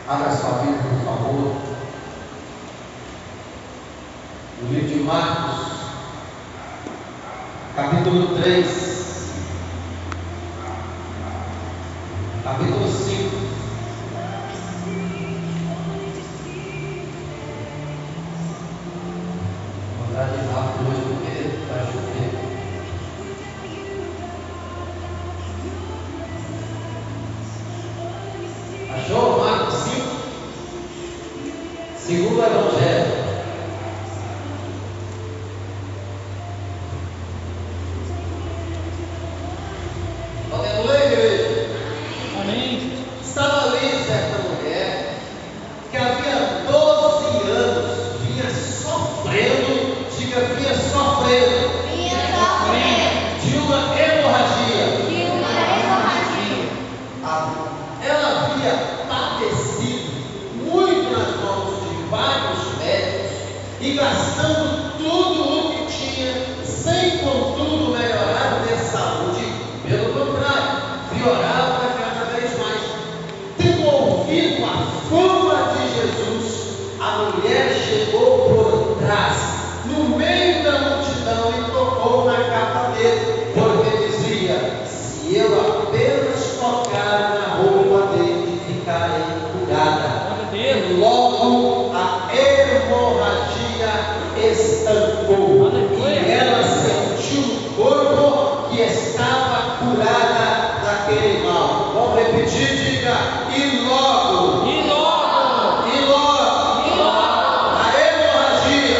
Abra sua Bíblia, por favor. No livro de Marcos, capítulo 3, capítulo 5. Vou andar de rápido hoje porque vai chover. Achou? Marcos 5, segundo Evangelho. Podemos ler, igreja? Amém. Estava ali certa mulher que havia 12 anos vinha sofrendo, diga, vinha sofrendo de uma hemorragia. Ela havia padecido muito nas mãos de vários médicos e gastando tudo o que tinha, sem contudo melhorar de saúde. Pelo contrário, piorava cada vez mais. Tendo ouvido a fama de Jesus, a mulher chegou por trás, no meio da multidão, e tocou na capa dele, porque dizia: se eu apenas tocar na roupa dele, ficarei curada. E logo a hemorragia estancou, e ela sentiu no corpo que estava curada daquele mal. Vamos repetir, diga: e logo a hemorragia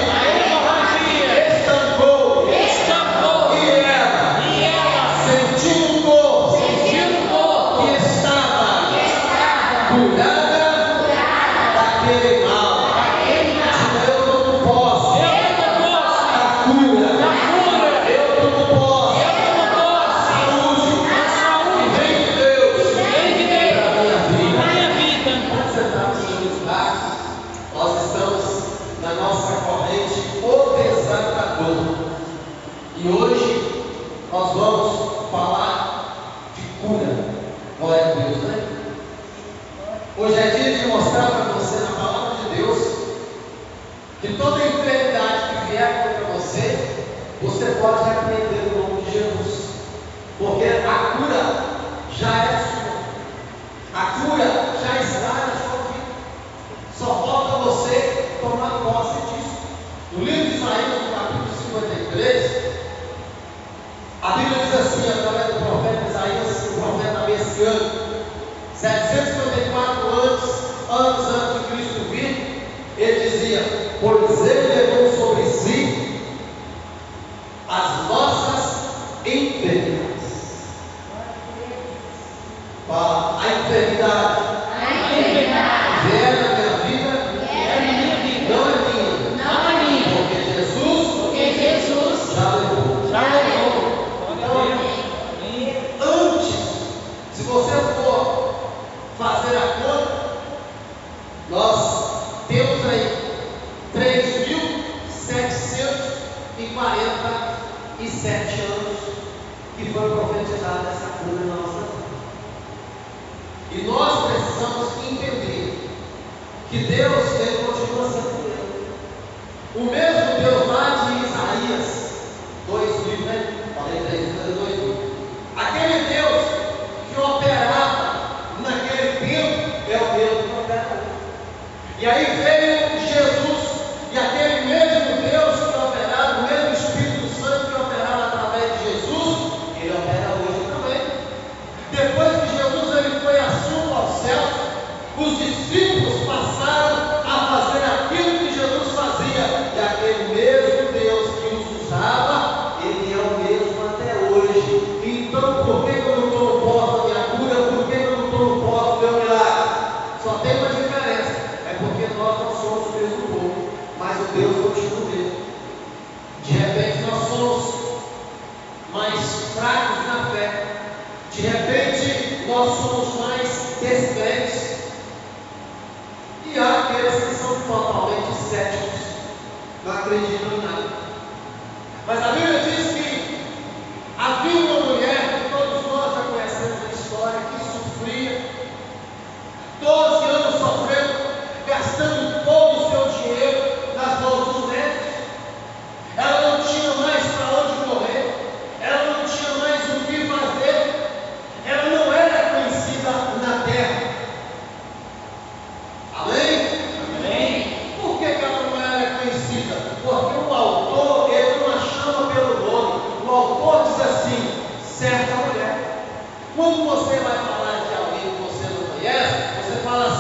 estancou, e ela sentiu no corpo que estava curada daquele mal. Eu tomo posse da cura. Eu tomo posse da saúde que vem de Deus para a minha vida. Vamos sentar nos seus braços. Nós estamos na nossa corrente O Desatador. E hoje nós vamos falar de cura. Glória a Deus, né? Hoje é dia de mostrar para você na palavra de Deus que toda enfermidade que vier contra você, você pode repreender no nome de Jesus, porque a cura já é sua, a cura já está na sua vida, só falta você tomar posse disso. No livro de Isaías, no capítulo 53, a Bíblia diz assim, através do profeta Isaías, o profeta messiânico, 754 anos antes de Cristo vir, ele dizia: pois ele levou sobre si as nossas enfermidades. Fala: a enfermidade vier na minha vida, não é minha, porque Jesus já levou. Então, antes, se você for fazer a conta, nós temos aí 3.747 anos que foi profetizada essa cura na nossa vida. E nós precisamos entender que Deus, ele continua sendo Deus. O mesmo Deus lá de Isaías 2.000, né? Falei 3.000. Aquele Deus que operava naquele tempo é o mesmo que opera hoje. E aí veio Jesus, e aquele mesmo Deus que operava, o mesmo Espírito Santo que operava através de Jesus, ele opera hoje também. Depois que Jesus ele foi assunto aos céus, os discípulos passaram a fazer aquilo que Jesus fazia, e aquele mesmo Deus que os usava, ele é o mesmo até hoje. Então, por que eu não estou no posse da minha cura? Por que eu não estou no posse do meu milagre? Só tem uma diferença, é porque nós não somos o mesmo povo, mas o Deus continua o mesmo. De repente nós somos mais fracos na fé, de repente nós somos mais descrentes, e há aqueles que são totalmente céticos, não acreditam em nada. Mas a Bíblia diz que havia uma mulher, que todos nós já conhecemos a história, que sofria 12 anos sofrendo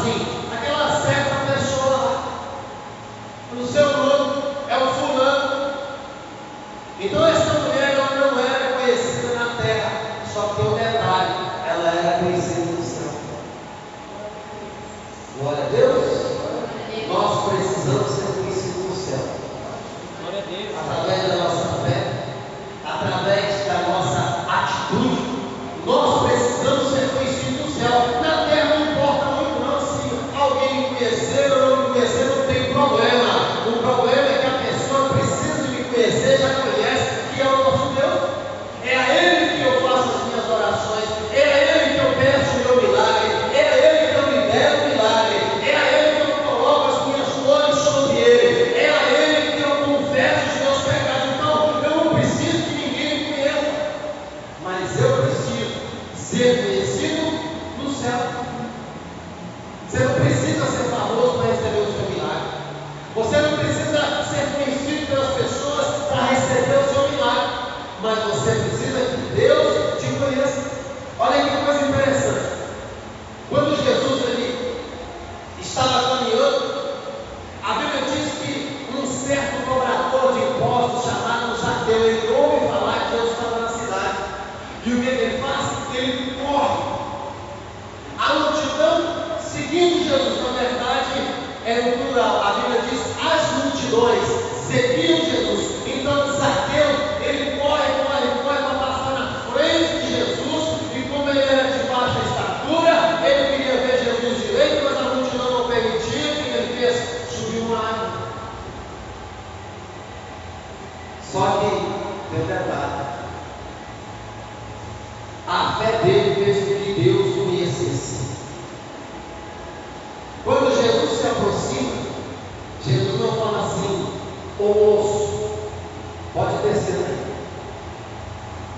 assim, aquela certa pessoa lá, o seu nome é o fulano. Então essa mulher ela não era conhecida na terra, só que tem um detalhe, ela era conhecida no céu. Glória a Deus. Nós precisamos ser conhecidos no céu. Glória a Deus. Através da nossa fé, através da nossa atitude, nós precisamos ser conhecidos no céu. Na terra não importa muito não, se alguém me conhecer ou não me conhecer, não tem problema. O problema é que a pessoa precisa de me conhecer, já conhece que é o nosso Deus. É a Ele que eu faço as minhas orações, é a Ele que eu peço o meu milagre, é a Ele que eu libero o milagre, é a Ele que eu coloco as minhas flores sobre Ele, é a Ele que eu confesso os meus pecados. Então, eu não preciso que ninguém me conheça, mas eu preciso ser conhecido no céu. Você não precisa ser famoso para receber o seu milagre. Você não precisa ser conhecido pelas pessoas para receber o seu milagre. Mas você precisa que Deus te conheça. Olha que coisa interessante. Quando Jesus ele estava caminhando, a Bíblia diz que um certo cobrador de impostos chamado Zaqueu, ele ouve falar que Jesus estava na cidade. E o que ele faz? Ele corre. A multidão seguindo Jesus, na verdade, é no plural. A Bíblia diz: as multidões seguiam Jesus. Então Zaqueu, ele corre para passar na frente de Jesus. E como ele era de baixa estatura, ele queria ver Jesus direito, mas a multidão não permitia. O que ele fez? Subiu uma árvore. Só que tem um detalhe. A fé dele fez com que Deus o conhecesse. Quando Jesus se aproxima, Jesus não fala assim: ô moço, pode descer daí.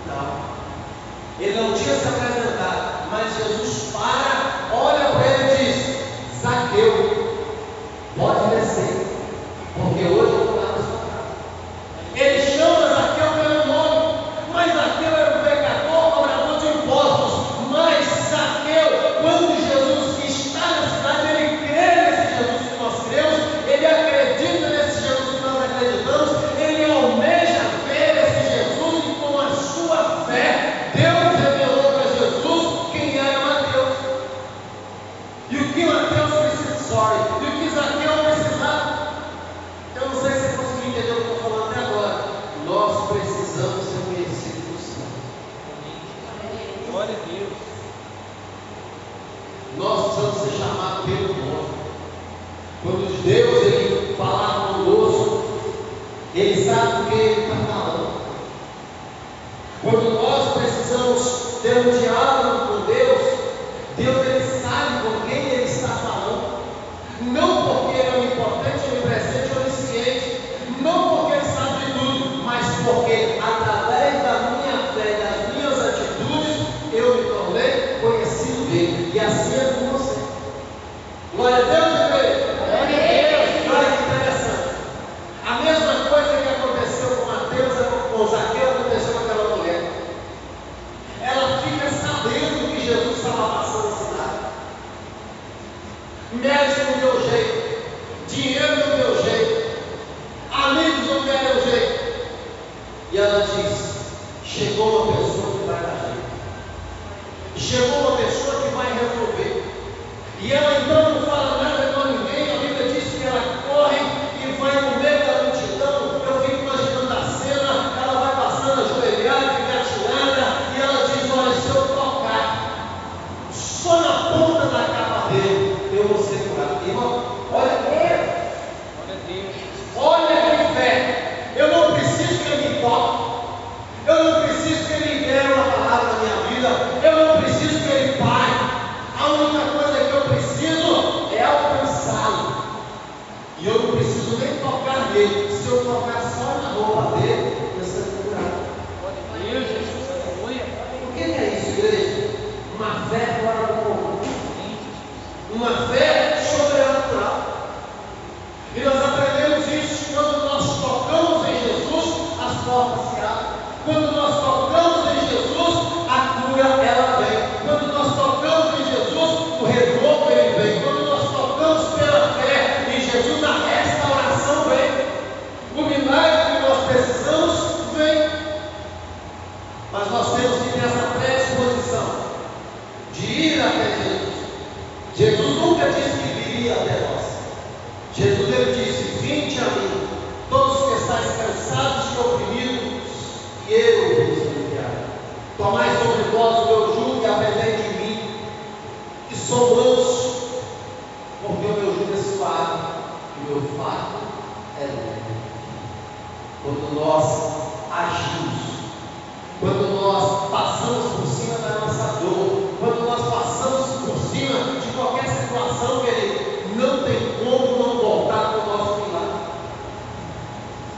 Não. Ele não tinha se apresentado, mas Jesus para, olha para ele e diz: Zaqueu, pode descer, porque hoje eu vou lá na sua casa. Ele chama Zaqueu pelo nome, mas Zaqueu era um pecador, cobrador de impostos. Mas Zaqueu, quando Jesus está na cidade, ele crê nesse Jesus que nós cremos, ele acredita nesse Jesus que nós acreditamos, ele almeja ver esse Jesus, e com a sua fé, Deus revelou para Jesus quem era Mateus. E o que Mateus precisava, e o que Zaqueu precisava. Eu não sei se você conseguiu entender o que eu estou falando até agora. Nós precisamos ser conhecidos no céu. Glória a Deus. Nós precisamos ser chamados pelo nome. Quando Deus ele falar conosco, Ele sabe o que Ele está falando. Quando nós precisamos ter um diálogo com Deus, Deus ele sabe com quem Ele está falando. Não porque Ele é onipotente, onipresente, onisciente, não porque Ele sabe de tudo, mas porque através da minha fé, das minhas atitudes, eu me tornei conhecido dele. E assim é com você. Glória a Deus, igreja. Glória a Deus. Olha que interessante. A mesma coisa que aconteceu com Mateus, com Zaqueu, aconteceu com aquela mulher. Ela fica sabendo que Jesus estava passando na cidade. Médico não deu jeito, dinheiro não deu jeito, amigos não deram jeito. E ela diz: chegou uma pessoa que vai dar jeito, chegou uma pessoa que vai resolver. E ela então não fala nada com ninguém. A Bíblia diz que ela corre e vai no meio da multidão. Eu fico imaginando a cena, ela vai passando ajoelhada, engatilhada, e ela diz: olha, se eu tocar só na ponta da capa dele, eu vou ser curado. Irmão, olha, Glória a Deus. olha que fé. Eu não preciso que ele me toque, eu não preciso que ele libere uma palavra na minha vida, eu não preciso que ele pare. A única coisa que eu preciso é alcançá-lo. E eu não preciso nem tocar nele. Se eu tocar só na roupa dele, eu serei curado. Glória a Deus, Jesus. Aleluia. O que é isso, igreja? Uma fé fora do comum. Uma fé sobrenatural. E nós aprendemos isso quando nós tocamos em Jesus, as portas se abrem. Quando nós tocamos em Jesus, a cura ela vem. Quando nós tocamos em Jesus, o renovo ele vem. Quando nós manso, porque o meu jugo é suave e o meu fardo é leve. Quando nós agimos, quando nós passamos por cima da nossa dor, quando nós passamos por cima de qualquer situação, querido, não tem como não voltar para o nosso milagre.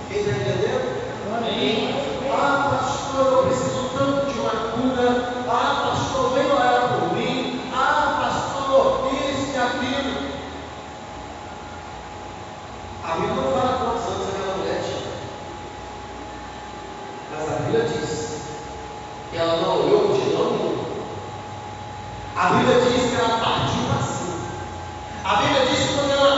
Quem está entendendo? Amém. Ah, pastor, eu preciso tanto de uma cura. Ah, pastor, vem orar por mim. Ah, pastor, isso e aquilo. A Bíblia não fala quantos anos aquela mulher tinha, mas a Bíblia diz que ela não olhou de não nenhum. A Bíblia diz que ela partiu para cima. A Bíblia diz que quando ela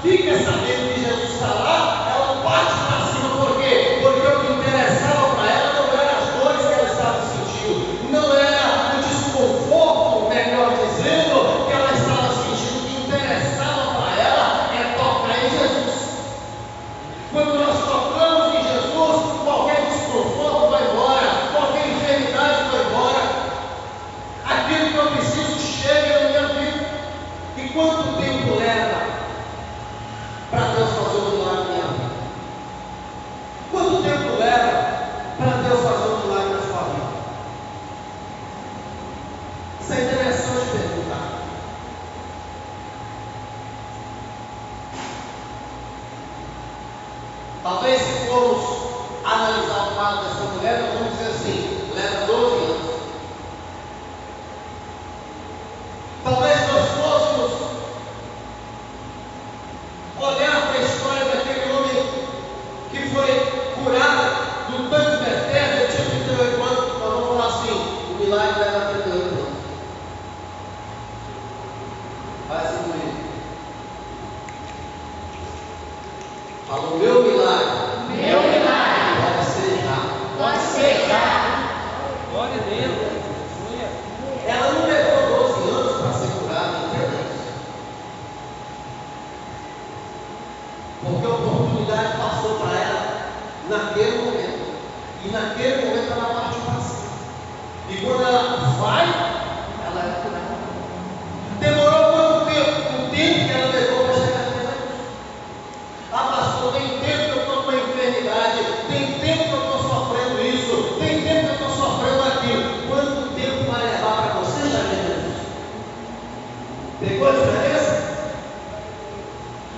fica sabendo que Jesus está lá, ela parte para cima. Por quê? Porque o que interessava para ela não eram as dores que ela estava sentindo, não era o desconforto, melhor dizendo, que ela estava sentindo. O que interessava para ela é tocar em Jesus. Quando nós tocamos em Jesus, qualquer desconforto vai embora, qualquer enfermidade vai embora. Aquilo que eu preciso chega na minha vida. E quanto tempo leva para Deus fazer um milagre na minha vida? Quanto tempo leva para Deus fazer um milagre na sua vida? Isso é interessante perguntar. Talvez se formos analisar o quadro dessa mulher, nós vamos dizer assim, leva 12 anos. Talvez nós fôssemos olhar para a história daquele homem que foi curado do tanque de Bethesda, ele tinha 38 anos, nós vamos falar assim, o milagre leva 38 anos. Vai assim comigo. Fala, o meu milagre. Meu milagre Pode ser já. pode ser já. Glória a Deus. Aleluia. Ela não levou 12 anos para ser curada, entenda isso. Porque a oportunidade passou para ela naquele momento. E naquele momento ela partiu para cima. E quando ela vai, ela é curada. Demorou quanto tempo? O tempo que ela levou para chegar a Jesus. Ah, pastor, tem tempo que eu estou com uma enfermidade, tem tempo que eu estou sofrendo isso, tem tempo que eu estou sofrendo aquilo. Quanto tempo vai levar para você chegar a Jesus? Pegou a diferença?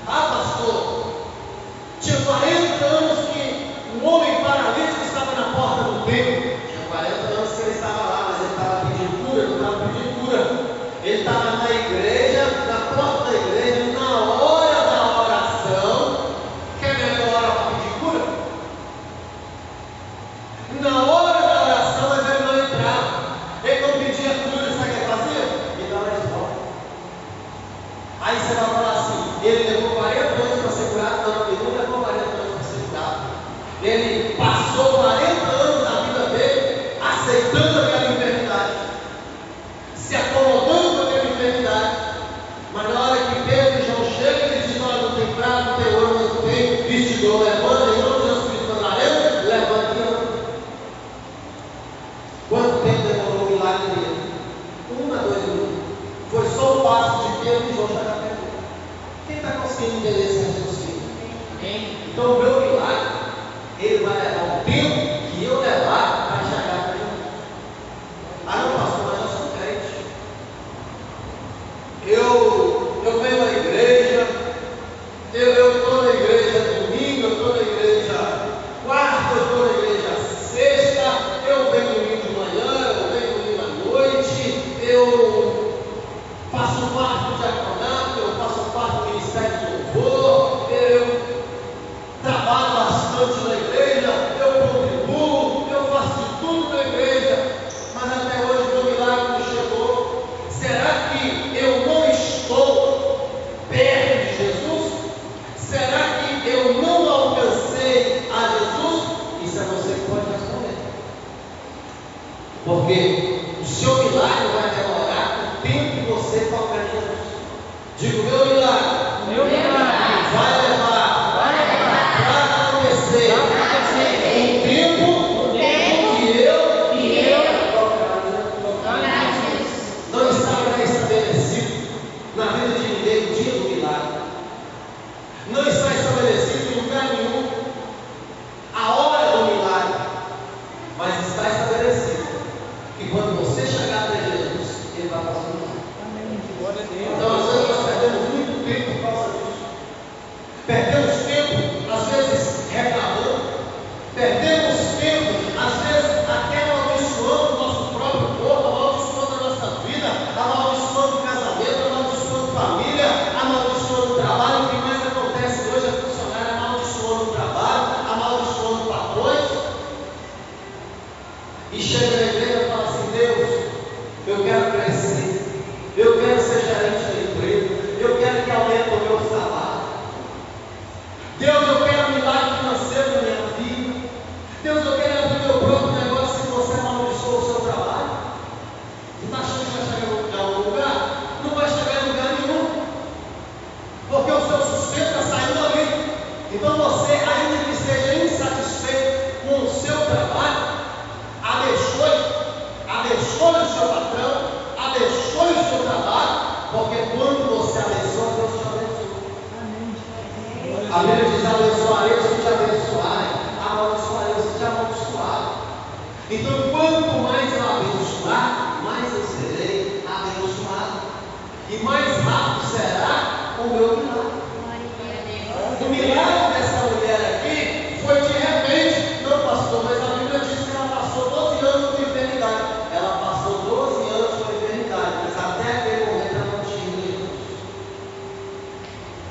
Ah, pastor, tinha 40 anos que um homem paralítico estava na porta do templo. Tinha 40 anos que ele estava lá, mas ele estava pedindo cura, ele não estava pedindo cura. Ele estava na igreja, na porta da igreja, na hora da oração. Quer ver a melhor hora para pedir cura? Na hora da oração, mas ele não entrava. Ele não pedia cura, sabe o que ele fazia? Ele dava a resposta. Aí você vai falar assim, ele levou 40 anos para ser curado? Não, ele não levou 40 anos para ser curado. Ele passou 40 anos da vida dele aceitando aquela enfermidade, se acomodando com aquela enfermidade. Mas na hora que Pedro e João chegam, ele diz, olha, não tem prata, não tem ouro, mas não tem vestidor, levanta, em nome de Jesus Cristo Nazareno, levanta e anda. Quanto tempo demorou o milagre dele? 1 a 2 minutos. Foi só o passo de Pedro e João chegar perto dele. Quem está conseguindo entender esse raciocínio? Amém. Então o meu milagre, ele vai levar o tempo que eu levar para chegar para Jesus. Ah, não, pastor, mas eu sou crente. Eu venho à igreja, eu estou na igreja domingo, eu estou na igreja quarta, eu estou na igreja sexta, eu venho domingo de manhã, eu venho domingo à noite, eu faço parte do diaconato, eu faço parte do ministério de louvor, eu trabalho bastante na igreja, eu contribuo, eu faço de tudo na igreja, mas até hoje meu milagre não chegou. Será que eu não estou perto de Jesus? Será que eu não alcancei a Jesus? Isso é você que pode responder. Porque o seu milagre vai demorar o tempo que você tocar em Jesus. Digo, meu milagre. Meu milagre. Vai levar para acontecer o tempo que eu tocar em Jesus. Não está pré-estabelecido. Perdemos tempo, às vezes, reclamando. Perdemos tempo, às vezes, até amaldiçoando o nosso próprio corpo, amaldiçoando a nossa vida, amaldiçoando o casamento, amaldiçoando família, amaldiçoando o trabalho. O que mais acontece hoje é funcionário amaldiçoando o trabalho, amaldiçoando patrões. E chega na igreja e fala assim: Deus, eu quero crescer, eu quero ser gerente de emprego, eu quero que aumente o meu salário. Deus, eu quero milagre financeiro na minha vida. Deus, eu quero abrir meu próprio negócio. Se você amaldiçoa o seu trabalho, você está achando que vai chegar em algum lugar? Não vai chegar em lugar nenhum, porque o seu sustento está saindo ali. Então você, ainda que esteja insatisfeito com o seu trabalho, abençoe o seu patrão, abençoe o seu trabalho, porque quando você abençoa, Deus te abençoa. A Bíblia diz: abençoarei os que te abençoarem, amaldiçoarei os que te amaldiçoarem. Então, quanto mais eu abençoar, mais eu serei abençoado, e mais rápido será o meu milagre. O milagre dessa mulher aqui foi de repente. Não, pastor, mas a Bíblia diz que ela passou 12 anos de enfermidade. Ela passou 12 anos com enfermidade, mas até aquele momento ela não tinha Jesus.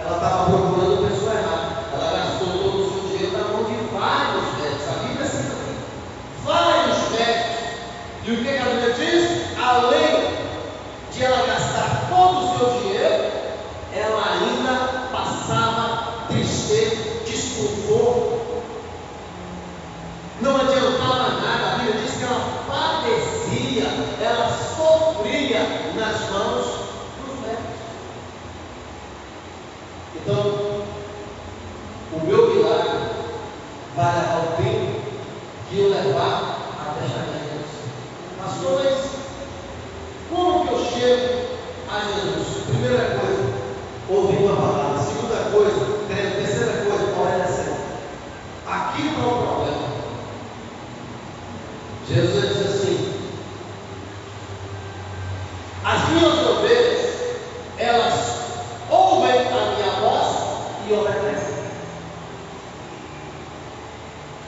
Ela estava procurando a pessoa errada. Ela gastou todo o seu dinheiro na mão de vários médicos. A Bíblia cita assim: vários médicos. E o que a Bíblia diz? Além de ela gastar todo o seu dinheiro, ela ainda passava tristeza, desconforto. Não adiantava nada. A Bíblia diz que ela padecia, ela sofria nas mãos dos médicos. Então, o meu milagre vai levar o tempo que eu levar até chegar a Jesus. Pastor, mas como que eu chego a Jesus? Primeira coisa, ouvir uma palavra. Segunda coisa, terceira coisa, obedecendo. Aqui não é o problema. Jesus diz assim: as minhas ovelhas, elas ouvem a minha voz e obedecem.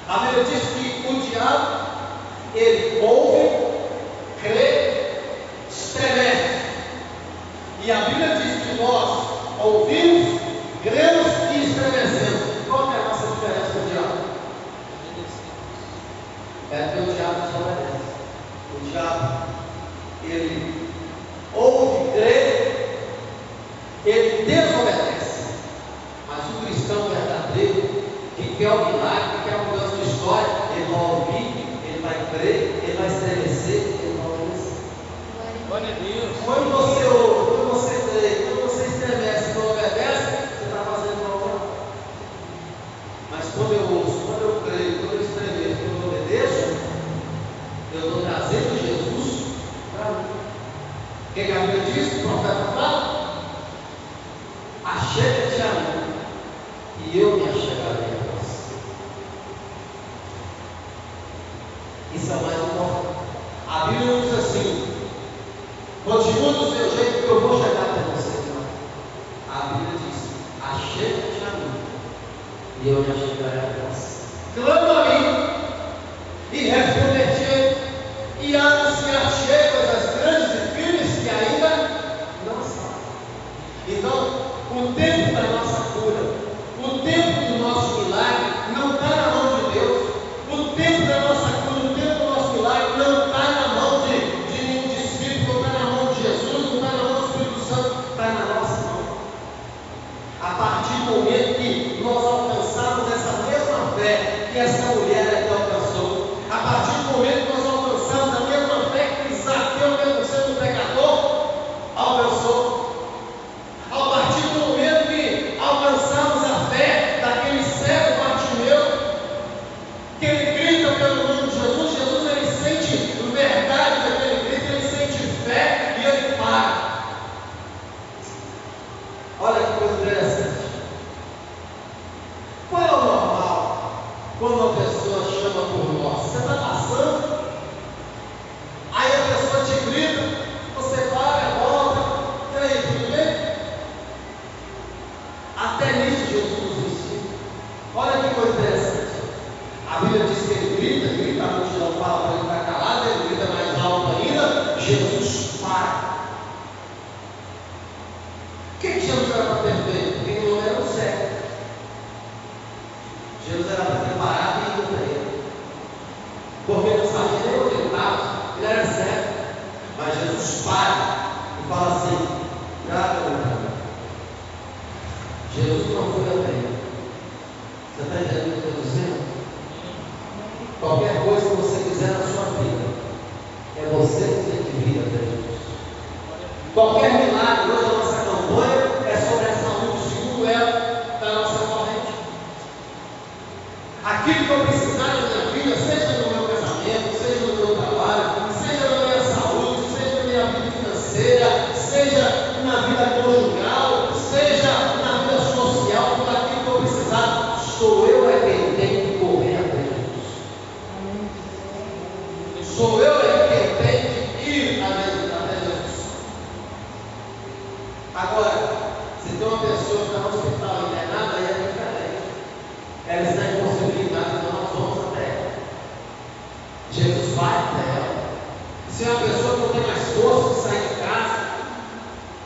A Bíblia diz que o diabo, ele ouve, crê, estremece. E a Bíblia diz que nós ouvimos, cremos e estremecemos. Qual é a nossa diferença com o diabo? É que o diabo desobedece. O diabo, ele ouve, crê, ele desobedece. Mas o cristão verdadeiro, que quer o milagre, que quer a mudança de história, ele vai ouvir, ele vai crer, ele vai estremecer, ele vai obedecer. Glória a Deus. Quando você ouve, quando você crê, quando você estremece, quando obedece, você está fazendo mal para nós. Mas quando eu ouço, quando eu creio, quando eu estremeço, quando eu obedeço, eu estou trazendo Jesus para mim. O que a Bíblia diz? O profeta fala: achega-te a mim, e eu me achegarei a você. Isso é o mais importante. A Bíblia não diz assim: continua do seu jeito que eu vou chegar até você. Não. A Bíblia diz: achega-te a mim, e eu me achegarei a você. Clama a mim, e responder-te, e anunciar-te coisas grandes e firmes que ainda não sabem. Então, o tempo da nossa cura, o tempo do nosso milagre não está na mão de Deus. O tempo da nossa cura, o tempo do nosso milagre não está na mão de nenhum discípulo, não está na mão de Jesus, não está na mão do Espírito Santo, está na nossa mão. A partir do momento que nós alcançarmos essa mesma fé que essa mulher aqui alcançou, a partir do momento que nós alcançarmos a mesma fé que Zaqueu, mesmo sendo um pecador, alcançou, a partir do momento que que Jesus era para ter feito? Porque ele não era um cego. Jesus era para ter parado e ido para ele. Porque ele não sabia nem onde ele estava, ele era cego. Mas Jesus para e fala assim: nada, não. Jesus não foi até ele. Você está entendendo o que eu estou dizendo? Qualquer coisa que você quiser na sua vida, é você que tem que vir até Jesus. Qualquer milagre, hoje a nossa campanha é sobre a saúde, segundo ela, da nossa corrente. Aquilo que eu precisar na minha vida, seja no meu casamento, seja no meu trabalho, seja na minha saúde, seja na minha vida financeira, seja na vida conjugal, seja na vida social, tudo aquilo que eu precisar, sou eu quem tem que correr até Jesus. Sou eu quem tem que ir até Jesus. Agora, se tem uma pessoa que está no hospital internada, aí é diferente. Ela está em possibilidade, então nós vamos até ela. Jesus vai até ela. Se é uma pessoa que não tem mais força de sair de casa,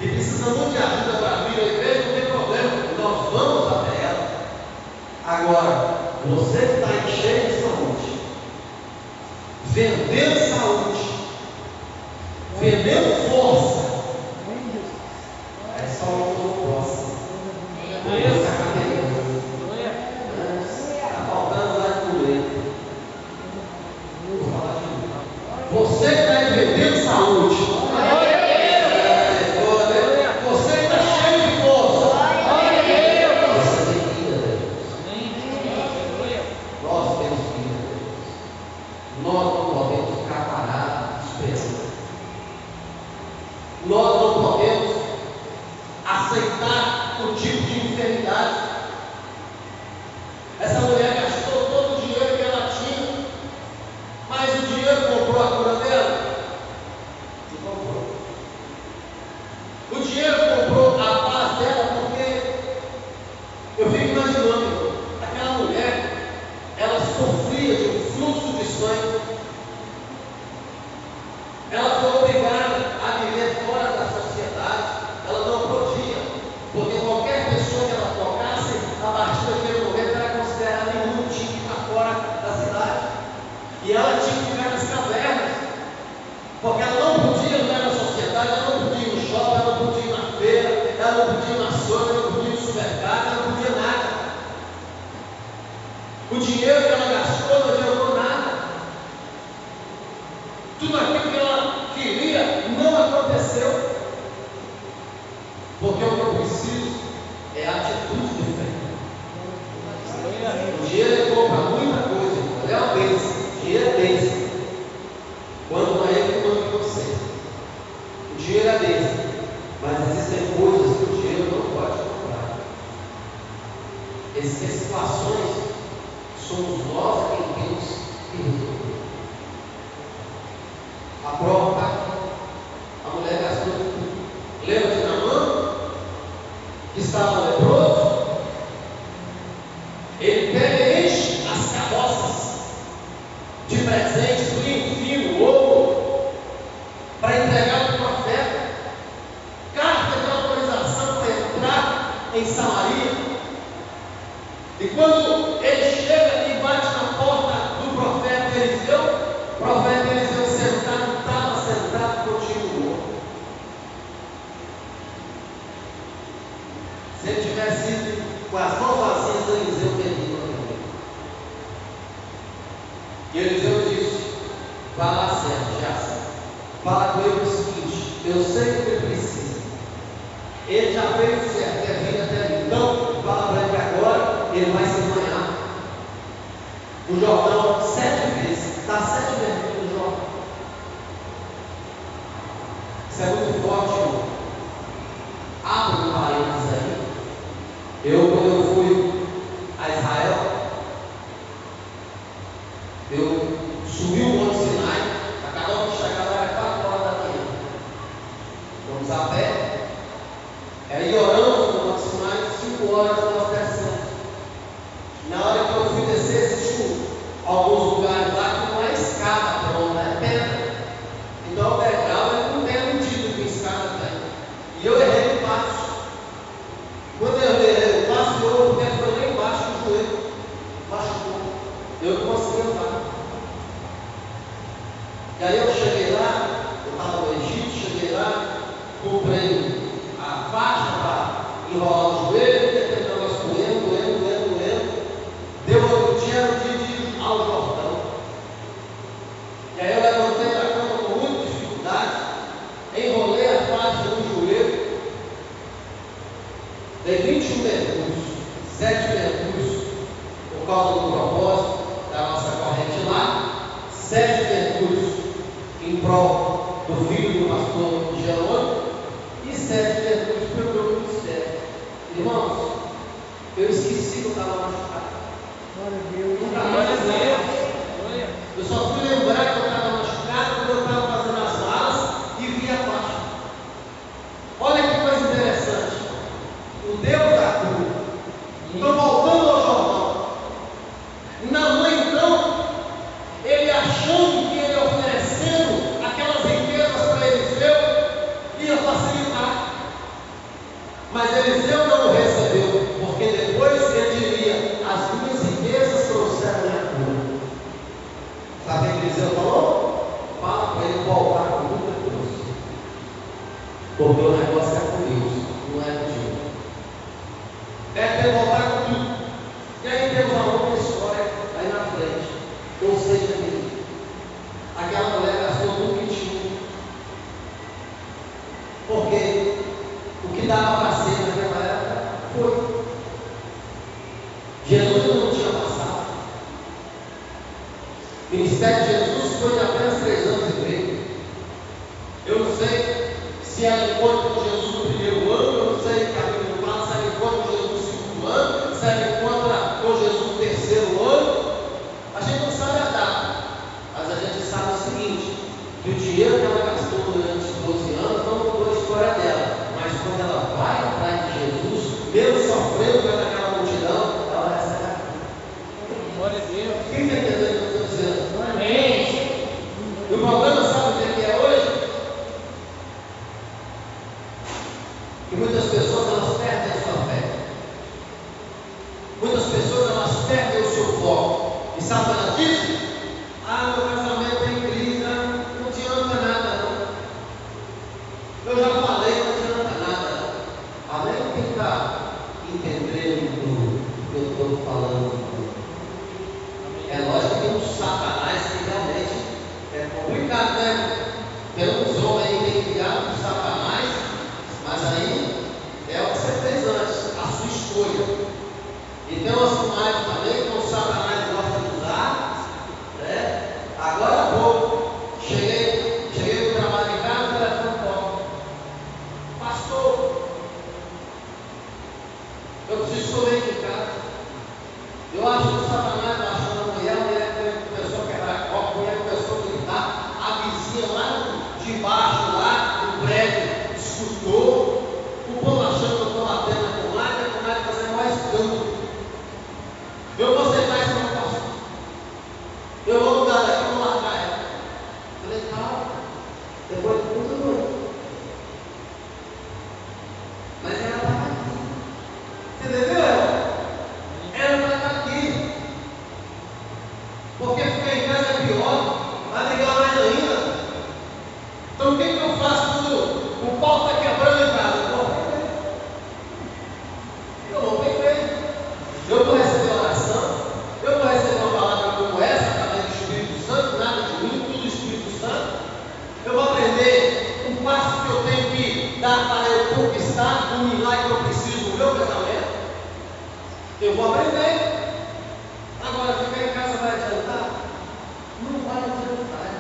e precisa muito de ajuda para vir à igreja, não tem problema, nós vamos até ela. Agora, você que está cheio de saúde, vendendo saúde, vendendo força, é só o próximo. Está faltando lá de comer. Vou falar de novo. Você que está vendendo saúde, você que está cheio de força, você tem que ir até Jesus. Nós temos que ir até Jesus. Nós não podemos ficar parados esperando. Nós não podemos aceitar o tipo de enfermidade. Essa mulher gastou todo o dinheiro que ela tinha, mas o dinheiro comprou a cura dela? Não comprou. O dinheiro comprou a paz dela, porque eu fico imaginando, aquela mulher, ela sofria de um fluxo de sangue. Ela foi obrigada a viver fora da sociedade. Ela não podia, porque qualquer pessoa que ela tocasse, a partir daquele momento era considerada imune, tinha que ficar fora da cidade. E ela tinha que ficar nas cavernas, porque ela não podia entrar na sociedade, ela não podia ir no shopping, ela não podia ir na feira, ela não podia ir na açougue, ela não podia ir no supermercado, ela não podia nada. O dinheiro que ela gastou não adiantou nada. Tudo aquilo que ela queria não aconteceu. Porque o que eu preciso é a atitude de fé. O dinheiro ele compra muita coisa, ele é uma bênção. O dinheiro é bênção. Quando não é ele que manda em você. O dinheiro é bênção. Mas existem coisas que o dinheiro não pode comprar. Existem situações que somos nós quem temos que resolver. A prova está aqui. A mulher gastou tudo. Lembra de Naamã, que estava leproso? Ele pega e enche as carroças de presentes, vinho, fino, ouro, para entregar para o profeta. Carta de autorização para entrar em Samaria. E quando ele chega e bate na porta do profeta Eliseu, o profeta Eliseu sentado, estava sentado, continuou. Se ele tivesse ido com as mãos vazias, Eliseu teria ido também. E Eliseu disse: vá lá, servo, já. Fala com ele o seguinte: eu sei o que ele precisa. Ele já fez o certo, quer vir até mim. Então, fala para ele agora, ele vai se banhar. O Jordão 7 vezes. Está 7 vezes no Jordão. Isso é muito forte, irmão. Abre um parênteses aí. Quando eu fui a Israel, eu subi o Monte Sinai. A cada hora que chegava era 4 horas da manhã. Vamos a pé. Aí oramos no Monte Sinai, 5 horas nós descemos. Na hora que eu fui descer, existe alguns lugares lá que não é escada pronta, é pedra. Então o degrau não tem a medida que a escada tem. E eu errei o passo. enrolando o joelho, aquele negócio doendo. Deu outro dia, era o dia de ir ao Jordão. E aí eu levantei da cama com muita dificuldade, enrolei a parte do joelho, dei 21 mergulhos, 7 mergulhos por causa do propósito da nossa corrente lá, 7 mergulhos em prol do filho do pastor Jerônimo e 7 mergulhos para o meu ministério. Irmãos, eu esqueci que eu estava machucado. Nunca mais eu só fui lembrar que eu estava machucado quando eu estava fazendo as malas e vi a faixa. Olha que coisa interessante. O Deus da cura. Então, voltando ao Jordão. Namã, então, ele achando que ele oferecendo aquelas riquezas para Eliseu, ia facilitar. Mas Eliseu não o recebeu, porque depois ele diria: as minhas riquezas trouxeram minha cura. Sabe o que Eliseu falou? Fala para ele voltar com muita coisa, porque o negócio é com Deus, não é contigo. Deve ter voltar com tudo. E aí temos uma outra história aí na frente. Ou seja, aquela mulher gastou tudo que tinha, porque o que dava para ser naquela época foi. Jesus não tinha passado. O ministério de Jesus foi de apenas 3 anos e meio. Eu não sei se ela encontra com Jesus no primeiro ano, eu não sei que a Bíblia fala se ela encontra com Jesus no segundo ano, se ela encontra com Jesus no terceiro ano. A gente não sabe a data, mas a gente sabe o seguinte: que o dinheiro que ela gastou durante os 12 anos não mudou a história dela, mas quando ela vai atrás de Jesus, mesmo sofrendo pelaquela multidão, ela recebe a cura. Glória a Deus. Quem está entendendo o que eu estou dizendo? Amém. E o problema, sabe o que é hoje? Que muitas pessoas elas perdem a sua fé. Muitas pessoas elas perdem o seu foco. E sabe o que ela diz? Ah, meu casamento é em crise, não adianta nada não. Eu já falei, não adianta nada não. Além de quem está entendendo o que eu estou falando. É lógico que tem um Satanás que realmente é complicado, né? Tem uns homens aí que tem criado com Satanás, mas aí é o que você fez antes, a sua escolha. E tem umas comadres também que o Satanás gosta de usar, né? Agora há pouco, cheguei no trabalho em casa, o telefone toca. Pastor, eu preciso comer aqui em casa. Eu acho que o Satanás baixou na mulher, a mulher começou a quebrar copo, a mulher começou a gritar, a vizinha lá de baixo, lá do prédio, escutou, o povo achando que eu estou batendo na comadre fazendo mais escândalo. Eu vou aceitar isso não posso. Eu vou mudar daqui, vou largar ela. Falei, calma, depois de tudo bem. Mas ela estava aqui. Você entendeu, ela? Ela estava aqui. Porque ficar em casa é pior, vai ligar mais ainda. Então o que eu faço quando o pau está quebrando em casa? Eu vou para a igreja. Eu vou receber oração, eu vou receber uma palavra como essa, através do Espírito Santo, nada de mim, tudo do Espírito Santo. Eu vou aprender um passo que eu tenho que dar para eu conquistar o milagre que eu preciso no meu casamento. Eu vou aprender. Agora, ficar em casa vai adiantar? Não vai adiantar.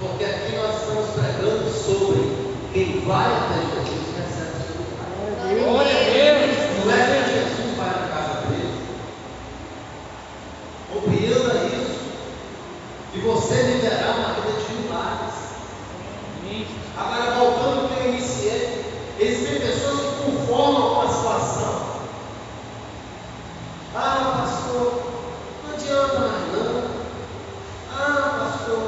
Porque aqui nós estamos pregando sobre quem vai até Jesus e recebe o seu milagre. Glória a Deus. Não é que Jesus vai na casa dele. Compreenda isso. E você viverá uma vida de milagres. Agora, voltando ao que eu iniciei, existem pessoas que conformam com a situação. Ah, pastor, não adianta mais não. Ah, pastor,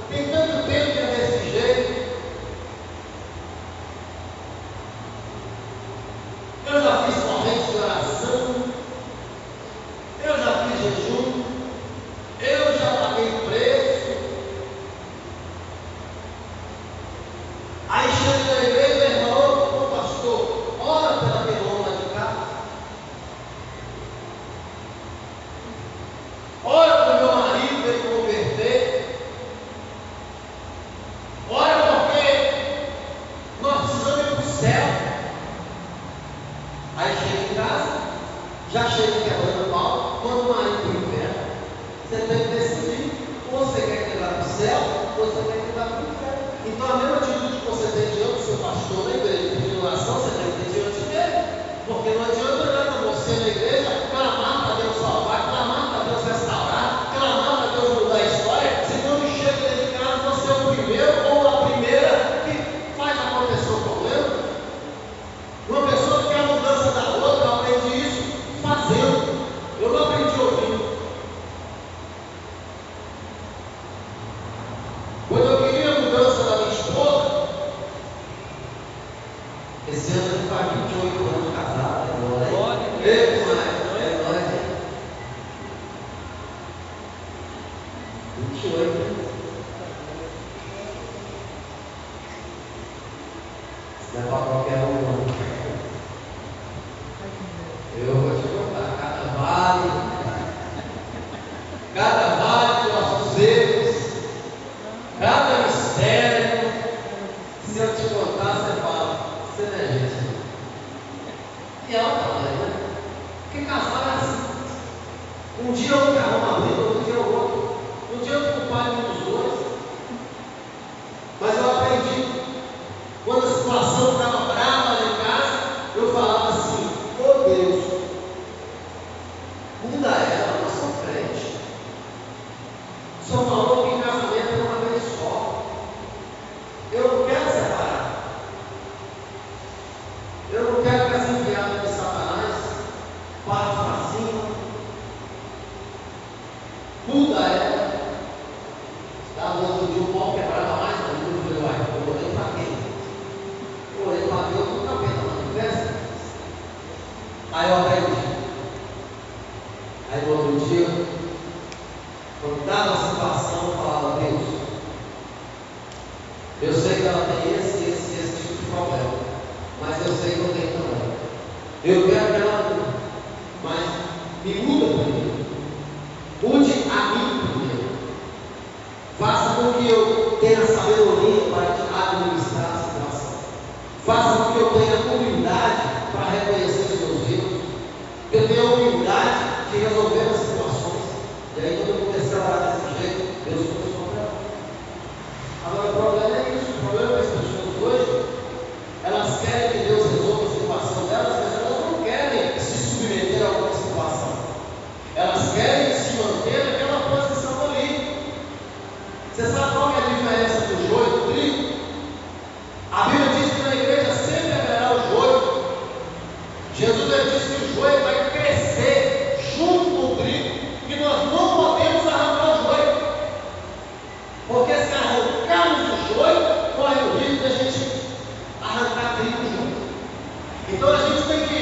tem tanto tempo que é desse jeito. Eu já fiz correntes de oração, eu já fiz jejum, eu já paguei preço. Aí chega na igreja e irmão, ô pastor, céu. Aí chega em casa, já chega quebrando o pau, quando o marido para o inferno. Você tem que decidir, ou você quer que ele vá para o céu, ou você quer que ele vá para o inferno. Então a mesma atitude que você tem diante do seu pastor na igreja, pedindo oração, você tem que ter diante dele. Porque não adianta nada você na igreja clamar para Deus salvar, clamar para Deus restaurar, clamar para Deus mudar a história, se quando chega dentro de casa você é o primeiro ou a primeira que faz acontecer o problema. Uma pessoa que quer a mudança da outra, eu aprendi isso fazendo. Eu não aprendi ouvindo. Quando eu queria a mudança da minha esposa, esse ano ele faz 28 anos casado, é nóis. É nóis. 28. Isso não é para qualquer um, não. Eu vou te contar, cada vale de nossos erros, cada mistério, se eu te contar, você fala, você não é gente. E é outra mãe, né? Porque casal é assim. Um dia um quer arrumar a briga, outro dia o outro. Um dia eu fico pai de um dos dois. Mas eu aprendi, quando a situação estava brava lá em casa, eu falava assim, ô Deus, muda ela, nós somos crentes. O Senhor falou que casamento é uma vez só. Eu não quero separar. Eu não quero que essa enviada de Satanás parte para cima. Muda ela. Estava outro dia um pau quebrava mais, mas eu falei, uai, eu orei para quem? Eu orei para Deus no capeta, não festa. Aí eu aprendi. Aí no outro dia, quando dava a situação, eu falava, Deus, eu sei que ela tem esse tipo de problema, mas eu sei que eu tenho também. Eu quero que ela mude, mas me muda primeiro. Mude a mim primeiro. Faça com que eu tenha sabedoria para administrar a situação. Faça com que eu tenha humildade para reconhecer os meus erros. Que eu tenha humildade de resolver as situações. E aí quando eu comecei a orar desse jeito, Deus começou a operar. Agora o problema é isso. O problema é que as pessoas hoje, elas querem que Deus resolva a situação delas, mas elas não querem se submeter a alguma situação. Elas querem se manter naquela posição ali. Você sabe qual é a diferença do joio e do trigo? A Bíblia diz que na igreja sempre haverá o joio. Jesus disse que o joio vai crescer junto com o trigo, que nós não podemos arrancar o joio. Porque se arrancarmos o joio, corre o risco de a gente arrancar trigo junto. Então a gente tem que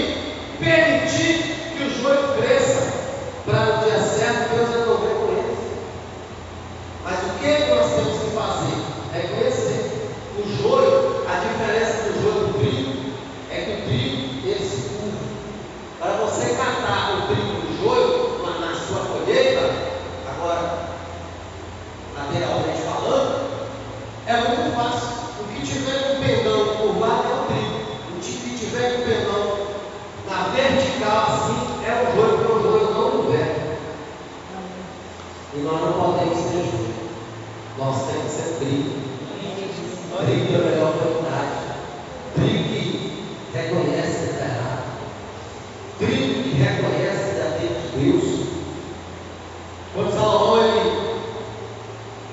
permitir que o joio cresça, para no dia certo Deus resolver com eles. Mas o que nós temos que fazer? É conhecer o joio. A diferença do joio e do trigo é que o trigo ele se curva. Para você catar o trigo do joio na sua colheita, agora materialmente falando, é muito fácil. O que tiver com o pendão curvado é o trigo. O que tiver com o pendão na vertical assim é o joio, porque o joio não governa. E nós não podemos ser joio. Nós temos que ser trigo. Trigo da melhor qualidade. Trigo que reconhece que está errado. Trigo que reconhece que está dentro de Deus. Quando Salomão ele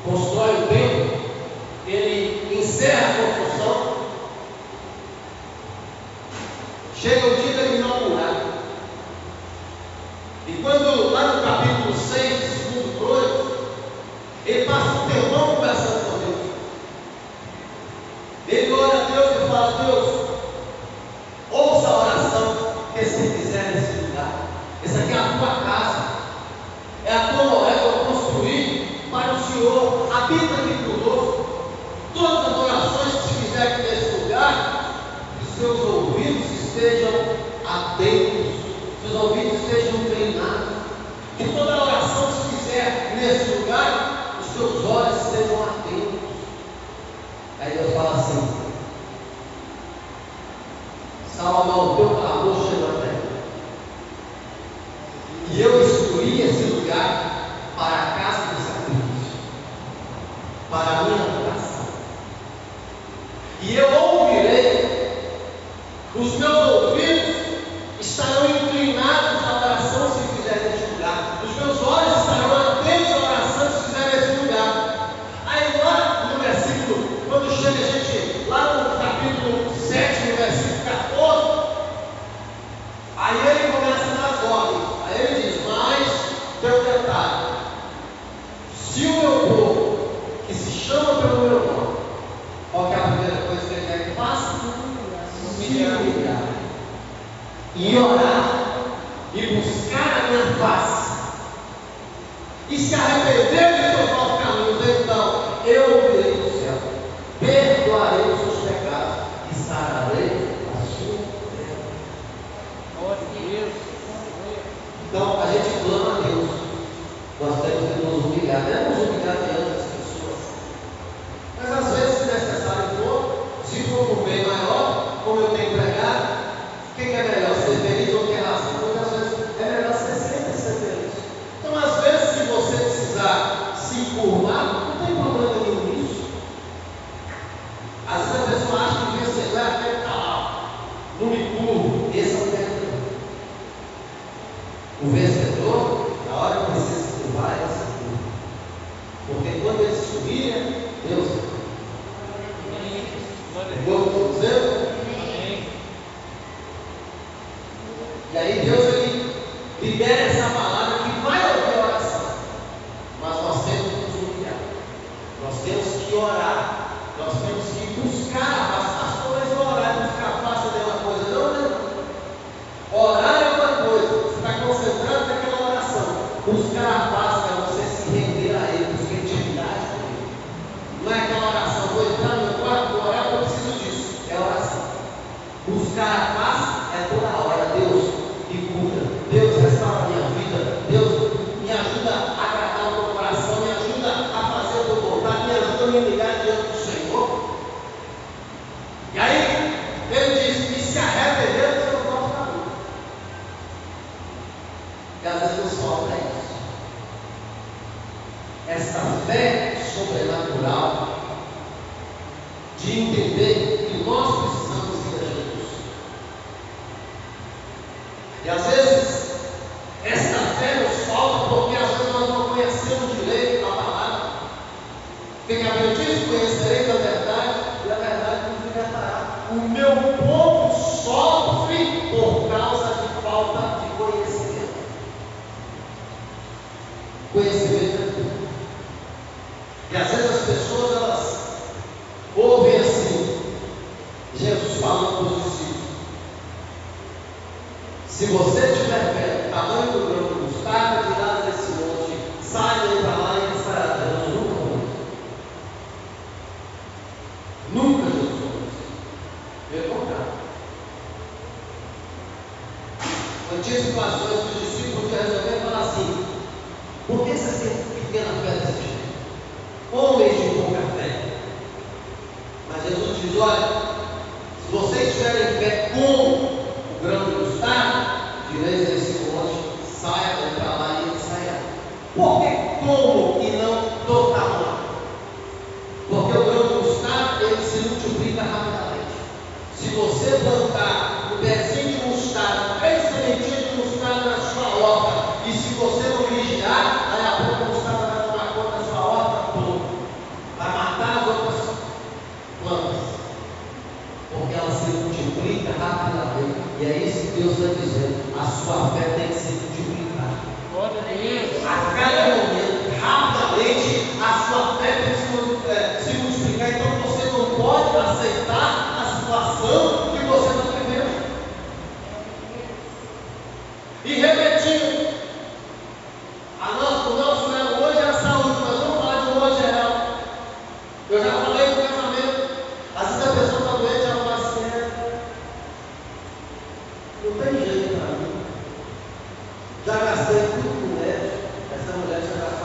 constrói o templo, ele encerra a construção. Chega o dia de inaugurar. E quando lá no capítulo 6 de segundo Crônicas, ele passa um tempão conversando com Deus. Ele ora a Deus e fala, Deus, ouça a oração que se fizer nesse lugar. Essa aqui é a tua casa. É a tua morada que eu construí para o Senhor. Habita aqui conosco. Todas as orações que se fizer aqui nesse lugar, que os seus ouvidos estejam atentos, seus ouvidos estejam treinados. Que toda oração que se fizer nesse lugar, os seus olhos estejam atentos. Aí Deus fala assim, Salomão, o teu clamor chegou até mim. E eu escolhi esse lugar para a casa do sacrifício, para a minha adoração. E eu ouvirei, os meus ouvidos estarão inclinados à oração se fizer neste lugar, os meus olhos estarão atentos à oração se fizer neste lugar. Aí lá no versículo, quando chega a gente, lá no capítulo 7, no versículo 14, aí ele começa a dar as ordens. Aí ele diz, mas tem um detalhe: se o meu povo, que se chama pelo meu nome, qual que é a primeira coisa que ele quer que faça? Se humilhar e orar e buscar a minha face e se arrepender dos seus maus caminhos, então eu ouvirei do céu, perdoarei os seus pecados e sararei a sua terra. Glória a Deus. Então a gente clama a Deus, nós temos que nos humilhar, não é nos humilhar diante das pessoas, mas às vezes, se necessário for, se for por bem maior, como eu tenho pregado, o que é melhor, ser feliz ou ter razão? Muitas vezes é melhor sempre ser feliz. Então, às vezes, se você precisar se encurvar, não tem problema nenhum nisso. Às vezes a pessoa acha que o vencedor é aquele que está lá, não me curvo. Esse é o vencedor. O vencedor, na hora que você se curvar, ele se curva. Porque quando ele se humilha, Deus se curva. Entendeu o que eu estou dizendo? E aí Deus ele libera essa palavra que vai ouvir a oração. Mas nós temos que nos humilhar. Nós temos que orar. Nós temos que buscar a face. Pastor, mas orar e buscar a face é uma coisa. Não, né? Orar é uma coisa. Você está concentrado naquela oração. Buscar a face é você se render a Ele, buscar intimidade com Ele. Não é aquela oração, vou entrar no meu quarto, vou orar, eu preciso disso. É oração. Buscar a face é toda hora. Deus me cura, Deus restaura a minha vida, Deus me ajuda a agradar o meu coração, me ajuda a fazer o teu vontade, me ajuda a me ligar diante do Senhor. E aí ele diz que se arrepender do seu próprio caminho. E às vezes nos falta isso. Essa fé sobrenatural de entender que nós precisamos ir a Jesus. E às vezes, esta fé nos falta porque às vezes nós não conhecemos direito a palavra. Fica bem disso, conhecerei a verdade e a verdade nos libertará. O meu povo sofre por causa de falta de conhecimento. Conhecimento é tudo. E às vezes as pessoas elas ouvem assim, Jesus falando para os discípulos: se você tiver fé, tamanho do grão de mostarda, tirado desse monte, sai daí para lá e estará dando. Nunca ouvi. Nunca Jesus ouviu isso. Pelo contrário. Eu tinha situações que os discípulos resolveram falar assim: por que vocês têm pequena fé desse jeito? Homens de pouca fé. Mas Jesus diz: olha, se vocês tiverem fé como o grão de mostarda, direis a esse monte, saia para lá e ele sairá. Por que como e não do tamanho? Porque o grão de mostarda ele se multiplica rapidamente. Se você plantar um pezinho de mostarda, 3 sementinhas de mostarda na sua horta, e se você não vigiar, aí a pouco a mostarda vai tomar conta da sua horta toda, vai matar as outras plantas, porque ela se multiplica rapidamente. E é isso que Deus está dizendo: a sua fé tem que se multiplicar. Glória a Deus. A cada momento, rapidamente, a sua fé tem que se multiplicar. Então você não pode aceitar a situação que você está vivendo. E repetindo, o nosso lema hoje é a saúde, mas vamos falar de um modo geral. Eu já falei do casamento. Às vezes a pessoa está doente, ela vai assim: não tem jeito para mim. Já gastei tudo com médico. Essa mulher já gastou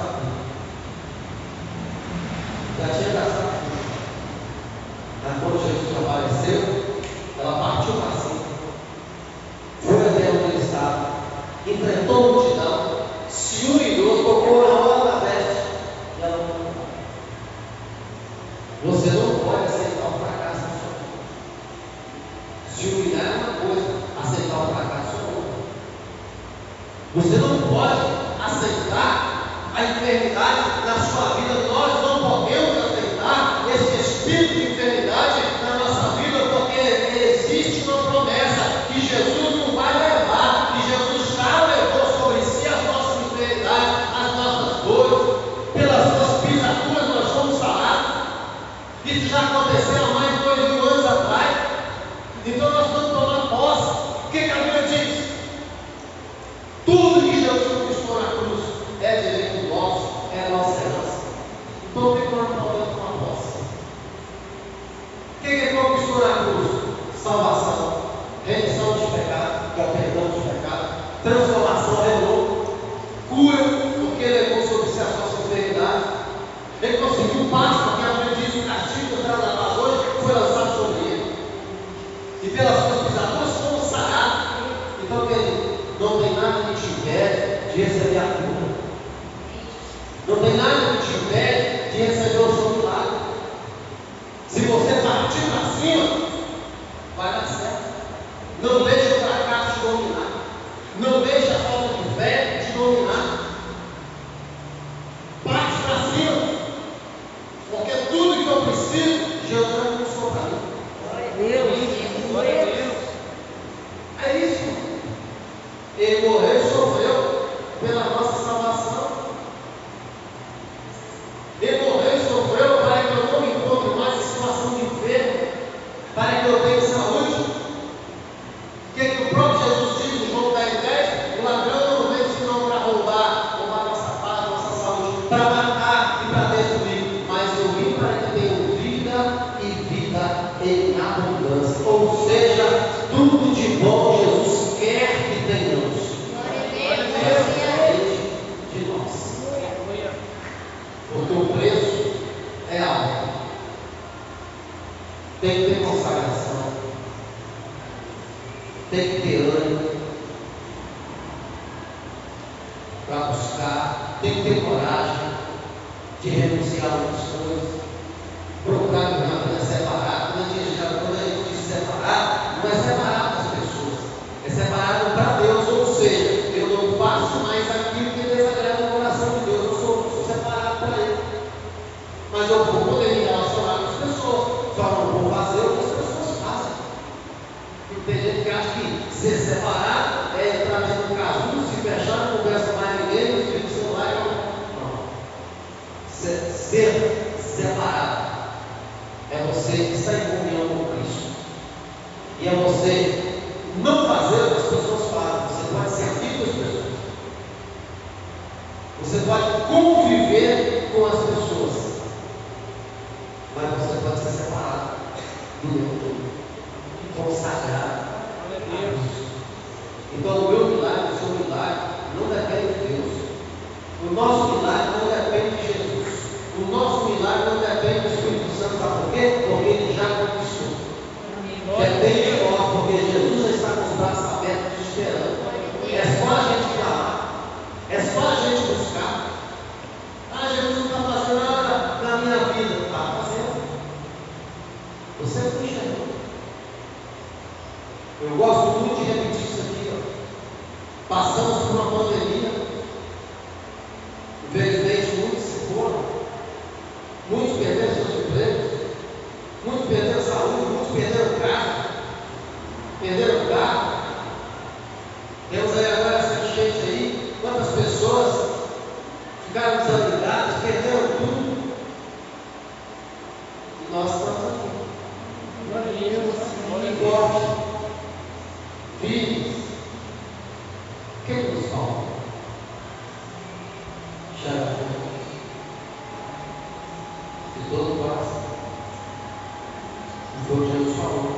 Você não pode aceitar a enfermidade na sua vida. Nós não podemos aceitar esse espírito de enfermidade na nossa vida, porque existe uma promessa que Jesus não vai levar, que Jesus já levou sobre si as nossas enfermidades, as nossas dores. Pelas suas pisaduras nós somos sarados. Isso já aconteceu há mais de 2000 anos atrás. Então nós vamos tomar posse. O que a Bíblia diz? Tudo que Jesus conquistou na cruz é direito nosso, é a nossa herança. Então o que nós podemos tomar posse? O que ele conquistou na cruz? Salvação, remissão dos pecados, que é o perdão dos pecados, transformação, renovo, cura, porque ele levou sobre si as nossas enfermidades. Ele conseguiu paz, porque a Bíblia diz que o castigo dos trabalhadores foi lançado sobre ele. E pelas suas pisaduras fomos sarados. Então, querido, não tem nada que te impede de receber a cura. Não tem nada que te impede de receber o seu milagre. Se você partir para cima, vai dar certo. Não deixe o fracasso te dominar. Não deixe a falta de fé te dominar. Parte para cima. Porque tudo que eu preciso, Jesus já conquistou para mim. Glória a Deus. Glória a Deus. É isso. Ele morreu e sofreu pela nossa salvação. Ele morreu e sofreu para que eu não me encontre mais em situação de enfermo, para que eu tenha saúde. O que o próprio Jesus diz no João 10:10? O ladrão não veio senão para roubar nossa paz, nossa saúde, para matar e para destruir. Mas eu vim para que tenham vida e vida em abundância. Ou seja, tudo de bom Jesus quer que tenhamos. De nós. Porque o preço é alto. Tem que ter consagração. Tem que ter ânimo para buscar. Tem que ter coragem de renunciar a muitas coisas. Procurar uma vida separada. Quando a gente diz separado, não é separado das pessoas, é separado para Deus. Ou seja, eu não faço mais aquilo que desagrada o coração de Deus. Eu sou separado para Ele. Mas eu vou poder me relacionar com as pessoas. Só não vou fazer o que as pessoas fazem. Porque tem gente que acha que ser separado é entrar dentro do casulo, se fechar, não conversa mais ninguém, fica no celular. Não. Ser separado é você estar em comunhão com Cristo. E é você não fazer o que as pessoas fazem. Você pode ser amigo das pessoas. Você pode conviver com as pessoas. Mas você pode ser separado do mundo, consagrado a Deus. Então o meu milagre, o seu milagre, não depende de Deus. O nosso milagre não depende de Jesus. O nosso milagre não depende do Espírito Santo. Sabe por quê? Porque Ele já conquistou. Depende de nós, porque Jesus já está com os braços abertos esperando. É só a gente clamar. É só a gente buscar. Ah, Jesus não está fazendo nada na minha vida. Está fazendo. Você não enxergou. Eu gosto muito de repetir isso aqui. Ó. Passamos por uma pandemia. Infelizmente, muitos se foram. Muitos perderam seus empregos. Muitos perderam saúde. Muitos perderam casa. Perderam carro. Temos aí agora essa enchente aí. Quantas pessoas ficaram desanimadas, perderam tudo. E nós estamos aqui. Glória a Deus. Glória a Deus. Forte, firmes. O que nos falta? Chama de todo o coração. E foi o que Jesus falou.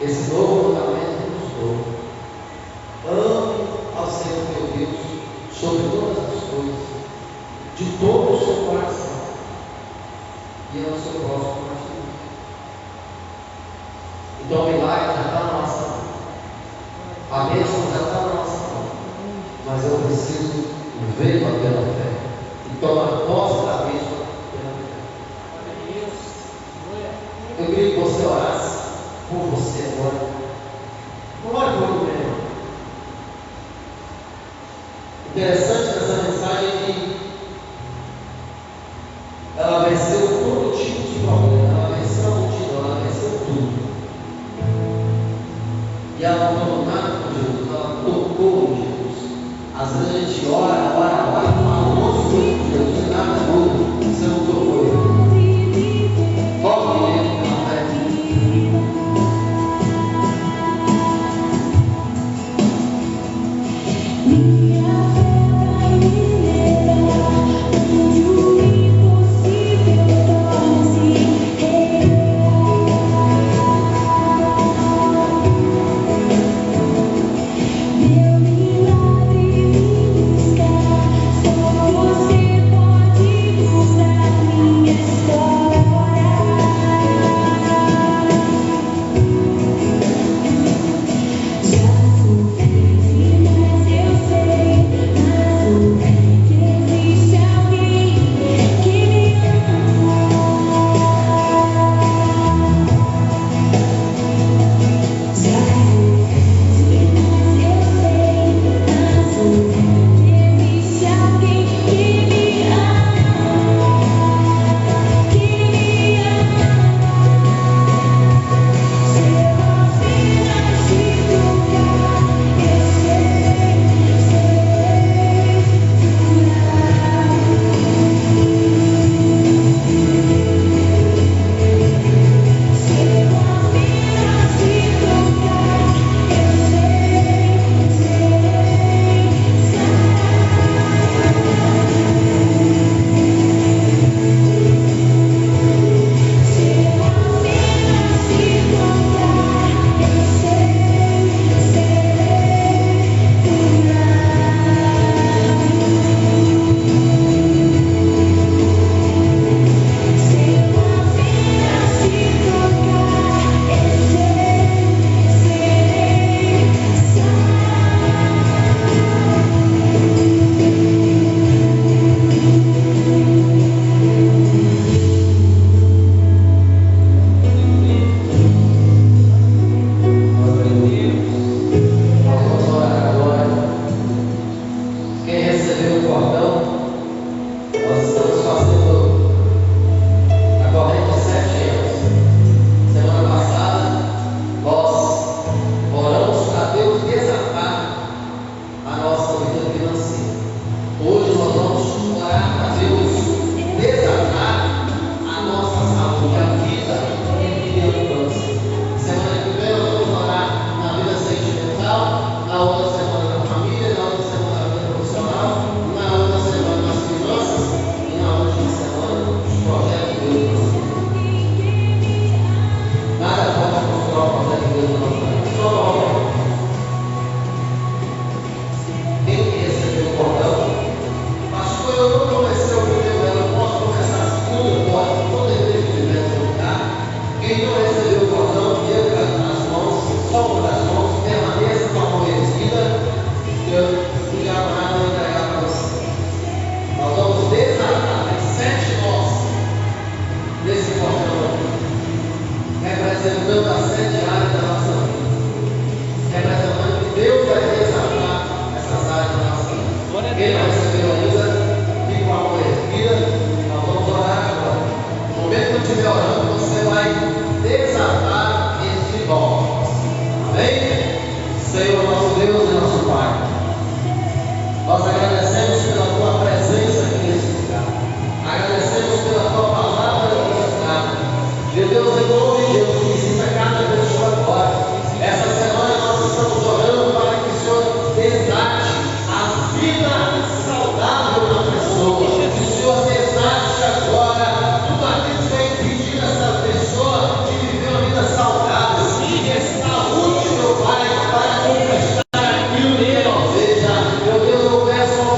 Esse novo mandamento que nos dou. Ame ao Senhor teu Deus sobre todas as coisas, de todo o seu coração, e ao seu próximo coração. Então o milagre já está na nossa mão. A bênção já está na nossa mão. Mas eu preciso ver pela fé e tomar posse da bênção pela fé. Eu queria que você orasse por você agora. Não ore por mim mesmo. interessante dessa mensagem é que ela venceu todo tipo de problema, ela venceu a multidão, ela venceu tudo. E ela não falou nada com Jesus, ela tocou em Jesus. Às vezes a gente ora, fala um monte de coisa com Jesus e nada muda, você não tocou ele. Toque nele pela fé.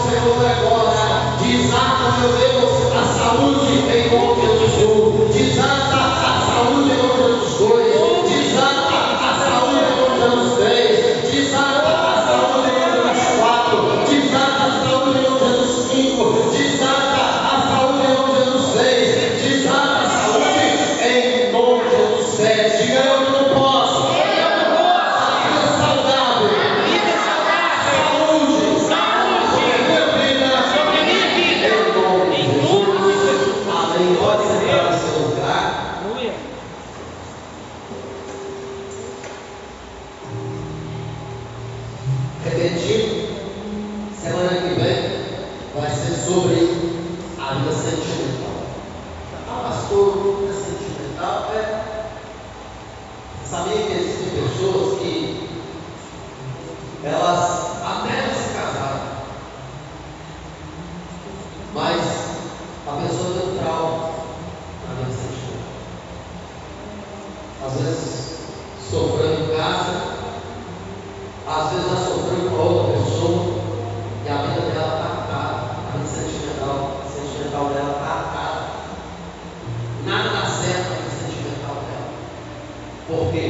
Senhor, Repetindo, semana que vem vai ser sobre a vida sentimental. Ah, pastor, vida sentimental sabia que existem pessoas que elas até já se casaram, mas a pessoa tem um trauma na vida sentimental. Às vezes sofreu em casa, às vezes já sofreu com outra pessoa e a vida dela está atada, a vida sentimental dela está atada. Nada dá certo na vida sentimental dela. Por quê?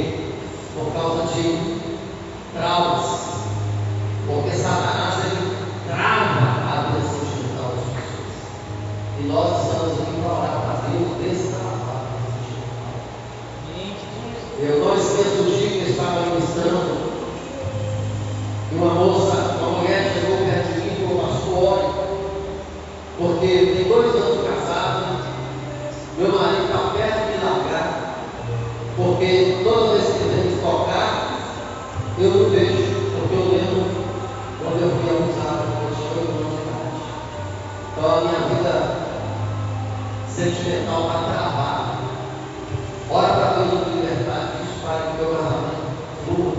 Por causa de traumas. Porque Satanás ele trava a vida sentimental das pessoas. E nós estamos aqui para orar para Deus destravar a vida sentimental. Eu não esqueço o dia que eu estava ministrando e uma mulher chegou perto de mim e falou: pastor, olha, porque tem 2 anos casado, meu marido está perto de me largar, porque toda vez que ele vem tocar, eu não vejo, porque eu lembro quando eu fui abusado quando eu tinha 8 anos de idade. Então a minha vida sentimental está travada. Ora para Deus me libertar disso, para que meu casamento flua.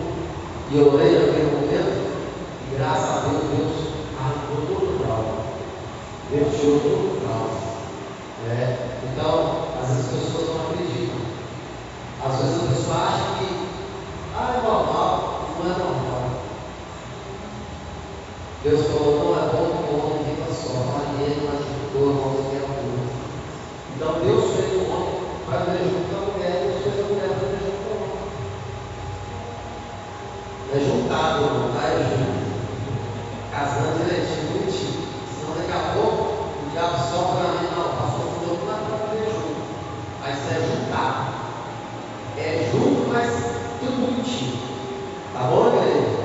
E eu orei naquele momento, e graças a Deus, Deus arrancou todo o trauma. Deus tirou todo o trauma. Então, às vezes as pessoas não acreditam. Às vezes a pessoa acha que é normal, não é normal. Deus falou: não é bom que o homem viva só, mas ele machucou, o homem que é puro. Então Deus fez o homem para viver junto com a mulher, Deus fez a mulher para viver junto com o homem. É juntado, não tá? É junto. Casando direitinho, bonitinho. Senão daqui a pouco o diabo sopra na mente: não, pastor, não deu nada para viver junto. Mas isso é juntado. É junto, mas tudo bonitinho. Tá bom, igreja?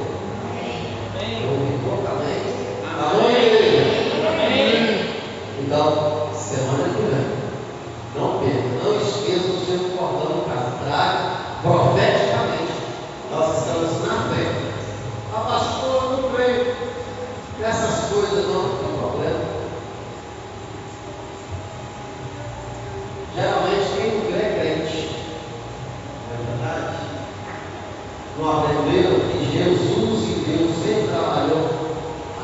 Eu ouvi poucamente. Tá bom, igreja? Então, semana que vem, não perca, não esqueça o seu cordão em casa. Traga profeticamente. Nós estamos na fé. Ah, pastor, eu não creio nessas coisas, não tem problema. Geralmente quem não crê é crente. Não é verdade? Não aprenderam que Jesus e Deus sempre trabalhou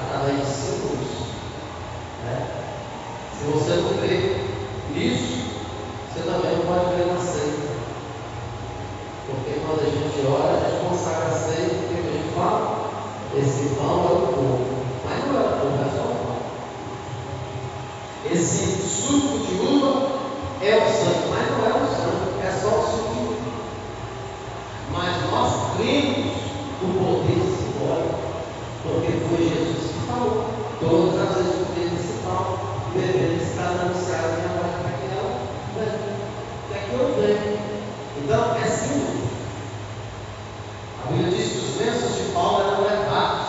através de símbolos. Se você não crê nisso, você também não pode crer na ceia. Porque quando a gente ora, a gente consagra a ceia, o que a gente fala? Esse pão é o corpo. Mas não é o corpo, é só o pão. Esse suco de uva é o sangue, mas não é o sangue, é só o suco de uva. Mas nós cremos no poder simbólico, porque foi Jesus que falou. Todas as vezes o poder principal, o bebê está anunciado minha morte para que ela venha. Até que eu venho. Então é símbolo. A Bíblia diz que os lenços de Paulo eram levados,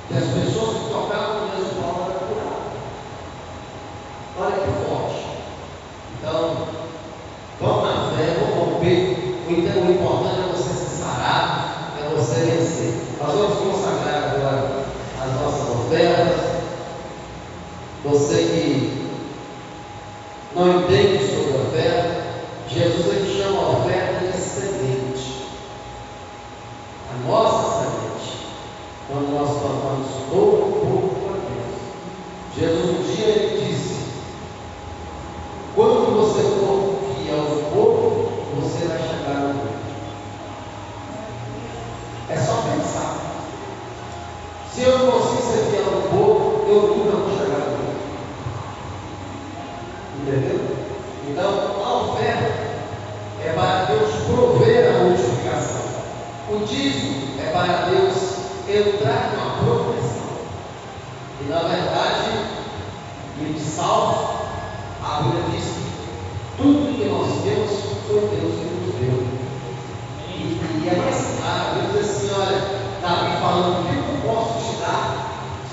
e as pessoas que tocavam no lenço de Paulo eram curadas. Olha que forte. Então, vamos na fé, vamos romper. O importante é você se sarar, é você vencer. Nós vamos consagrar agora as nossas ofertas. Você que não entende sobre a oferta, Jesus ele chama a oferta de semente. A nossa semente. Quando nós plantamos pouco para Deus. Jesus um dia ele disse: quando você for fiel no pouco, você vai chegar no muito. É só pensar. Se eu não consigo ser fiel no pouco, eu nunca vou chegar no muito. Entendeu? Então, a oferta é para Deus prover a multiplicação. O dízimo é para Deus entrar na proteção. E na verdade, em Salmos, a Bíblia diz que tudo que nós temos foi Deus que nos deu. E é mais claro, a Bíblia diz assim: olha, Davi falando: o que eu posso te dar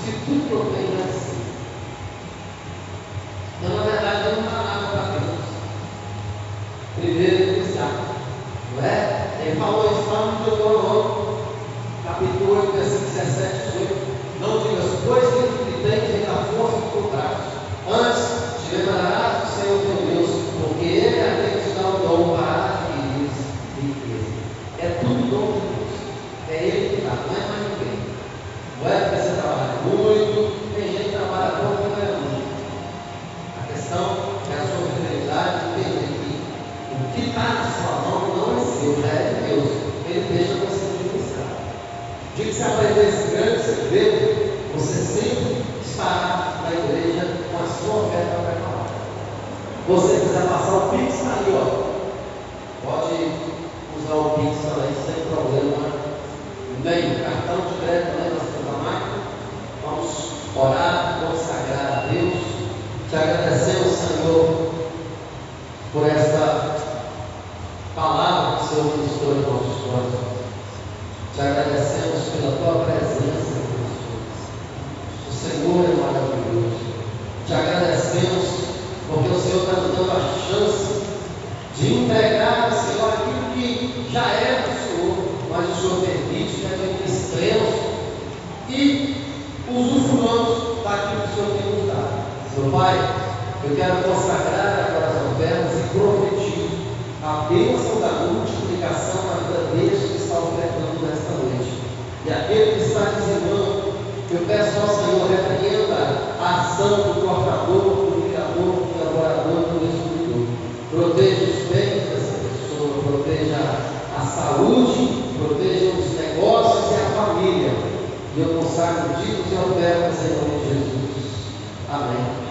se tudo que eu tenho é assim? Então, na verdade, eu não dá nada para Deus. Primeiro ele diz: não é? Ele falou isso lá no Deuteronômio, capítulo 8, versículo 17. se aprender esse grande segredo, você sempre estará na igreja com a sua oferta preparada. Você quiser passar o Pix, está ali, ó. Pode usar o Pix também, sem problema nenhum. Cartão de crédito também, nós temos a máquina. Vamos orar, consagrar a Deus. Te agradecemos, Senhor, por esta palavra que o Senhor ministrou em nossos corações. Te agradecemos pela tua presença em nós. O Senhor é maravilhoso. Te agradecemos porque o Senhor está nos dando a chance de entregar ao Senhor aquilo que já é do Senhor, mas o Senhor permite que administremos e usufruamos daquilo que o Senhor tem nos dado. Meu Pai, eu quero consagrar agora as ofertas e profetizo a bênção da multiplicação na vida deles que está ofertando nesta noite. E aquele que está dizimando, eu peço ao Senhor, repreenda a ação do cortador, do ligador, do laborador, do distribuidor. Proteja os bens dessa pessoa, proteja a saúde, proteja os negócios e a família. E eu consagro dízimos e ofertas em nome de Jesus. Amém.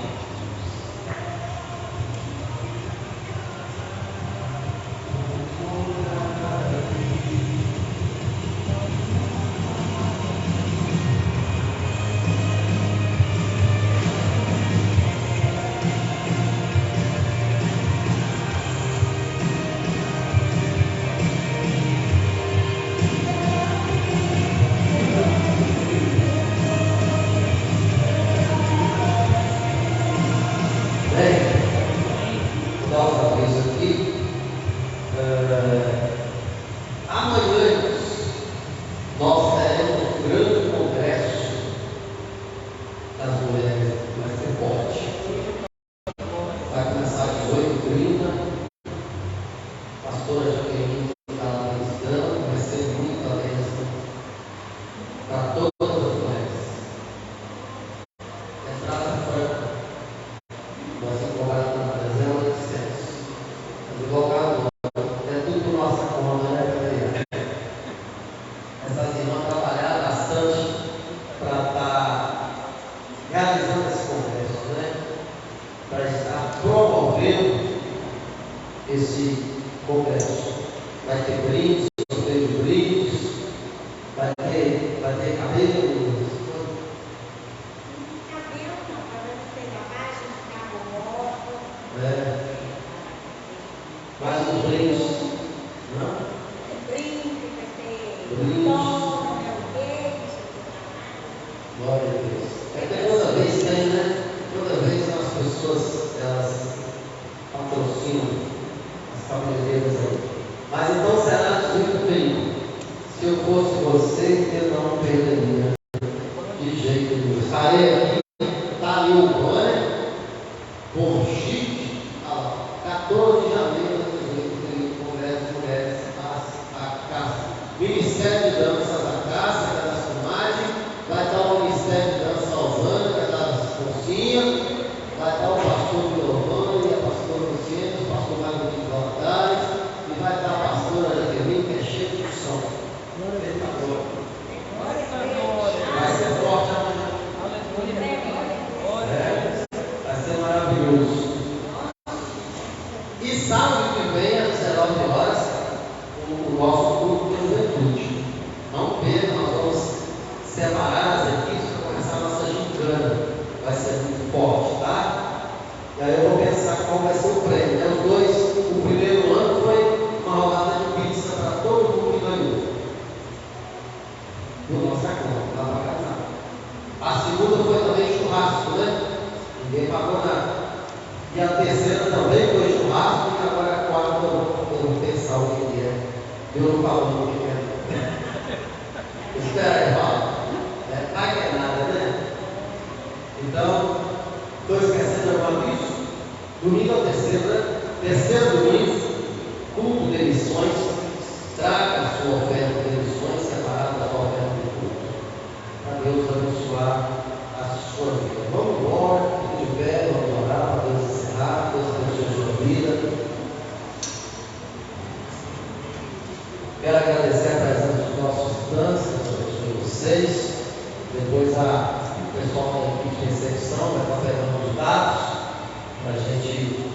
Quero agradecer a presença dos nossos estudantes, vocês. Depois o pessoal da equipe de recepção vai estar pegando os dados para a gente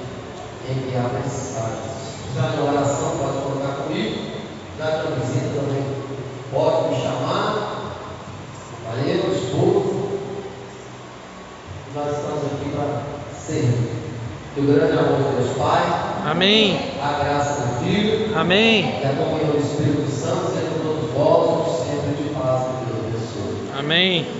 enviar mensagens. Se precisar de oração, pode colocar comigo. Já que a visita também pode me chamar. Aí eu, esposo, nós estamos aqui para servir. Que o grande amor de Deus Pai, Amém. a graça do Filho, Amém. e a comunhão do Espírito Santo seja com todos vós, sempre de paz e de Deus. Amém.